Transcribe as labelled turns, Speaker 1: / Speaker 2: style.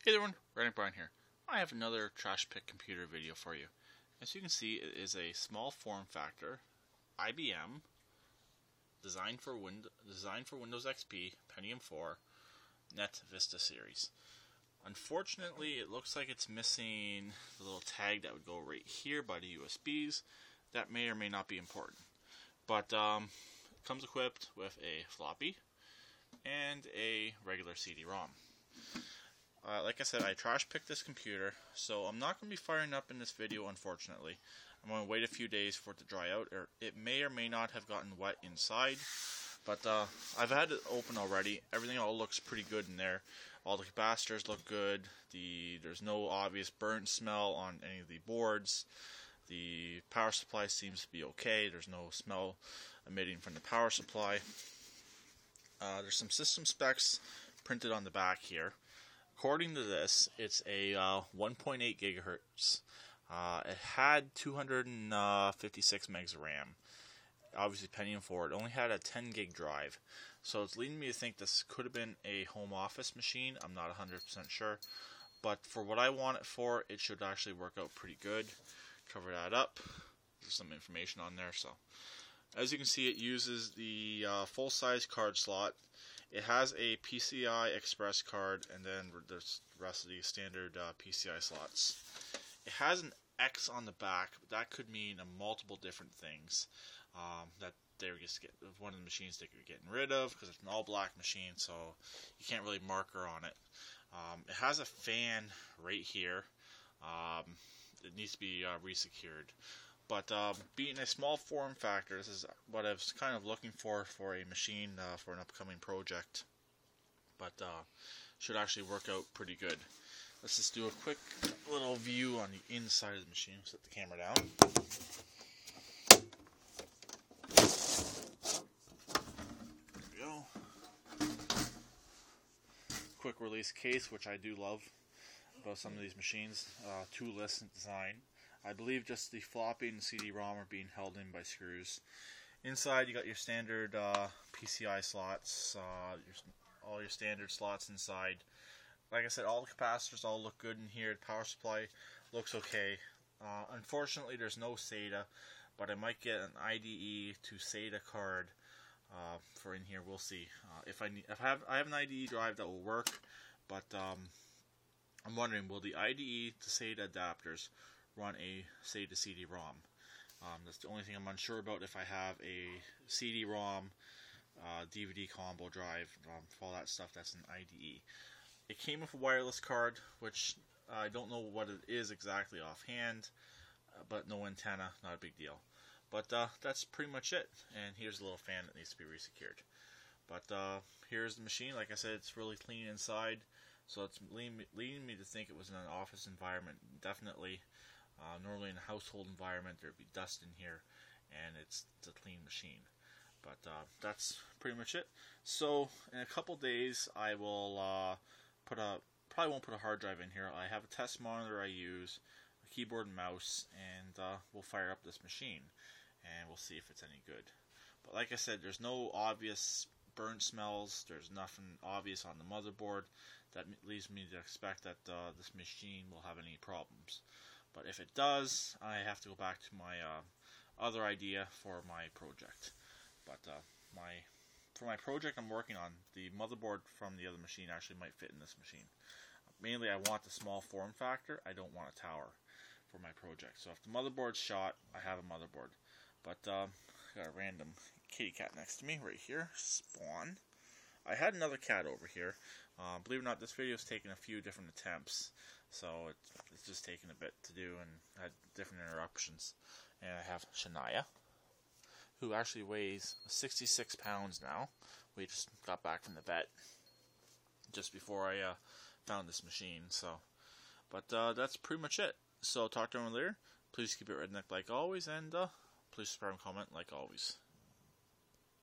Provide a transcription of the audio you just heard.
Speaker 1: Hey everyone, Redneck Brian here. I have another trash pick computer video for you. As you can see, it is a small form factor IBM designed for Windows XP Pentium 4 NetVista series. Unfortunately, it looks like it's missing the little tag that would go right here by the USBs. That may or may not be important, but it comes equipped with a floppy and a regular CD-ROM. Like I said, I trash picked this computer, so I'm not going to be firing up in this video, unfortunately. I'm going to wait a few days for it to dry out, or it may or may not have gotten wet inside. But I've had it open already. Everything all looks pretty good in there. All the capacitors look good. There's no obvious burnt smell on any of the boards. The power supply seems to be okay. There's no smell emitting from the power supply. There's some system specs printed on the back here. According to this, it's a 1.8 gigahertz. It had 256 megs of RAM. Obviously, Pentium 4. It only had a 10 gig drive. So it's leading me to think this could have been a home office machine. I'm not 100% sure. But for what I want it for, it should actually work out pretty good. Cover that up. There's some information on there. So, as you can see, it uses the full-size card slot. It has a PCI Express card, and then there's the rest of the standard PCI slots. It has an X on the back, but that could mean multiple different things. That they were just one of the machines they were getting rid of because it's an all-black machine, so you can't really marker on it. It has a fan right here. It needs to be resecured. But being a small form factor, this is what I was kind of looking for a machine for an upcoming project. But should actually work out pretty good. Let's just do a quick little view on the inside of the machine. Set the camera down. There we go. Quick release case, which I do love about some of these machines. Toolless design. I believe just the floppy and CD-ROM are being held in by screws. Inside, you got your standard PCI slots, all your standard slots inside. Like I said, all the capacitors all look good in here. The power supply looks okay. Unfortunately, there's no SATA, but I might get an IDE to SATA card for in here. We'll see. I have an IDE drive that will work, but I'm wondering, will the IDE to SATA adapters run a SATA CD-ROM? That's the only thing I'm unsure about. If I have a CD-ROM DVD combo drive for all that stuff, that's an IDE. It came with a wireless card, which I don't know what it is exactly offhand, but no antenna, not a big deal. But that's pretty much it. And here's a little fan that needs to be resecured. But here's the machine. Like I said, it's really clean inside, so it's leading me to think it was in an office environment. Definitely. Normally in a household environment there'd be dust in here, and it's a clean machine. But that's pretty much it. So in a couple days I will probably won't put a hard drive in here. I have a test monitor I use, a keyboard and mouse, and we'll fire up this machine and we'll see if it's any good. But like I said, there's no obvious burnt smells. There's nothing obvious on the motherboard that leads me to expect that this machine will have any problems. But if it does, I have to go back to my other idea for my project. But for my project I'm working on, the motherboard from the other machine actually might fit in this machine. Mainly I want the small form factor. I don't want a tower for my project. So if the motherboard's shot, I have a motherboard. But I got a random kitty cat next to me right here. Spawn. I had another cat over here. Believe it or not, this video has taken a few different attempts. So it's just taken a bit to do and had different interruptions. And I have Shania, who actually weighs 66 pounds now. We just got back from the vet just before I found this machine. So, but that's pretty much it. So talk to everyone later. Please keep it redneck like always, and please subscribe and comment like always.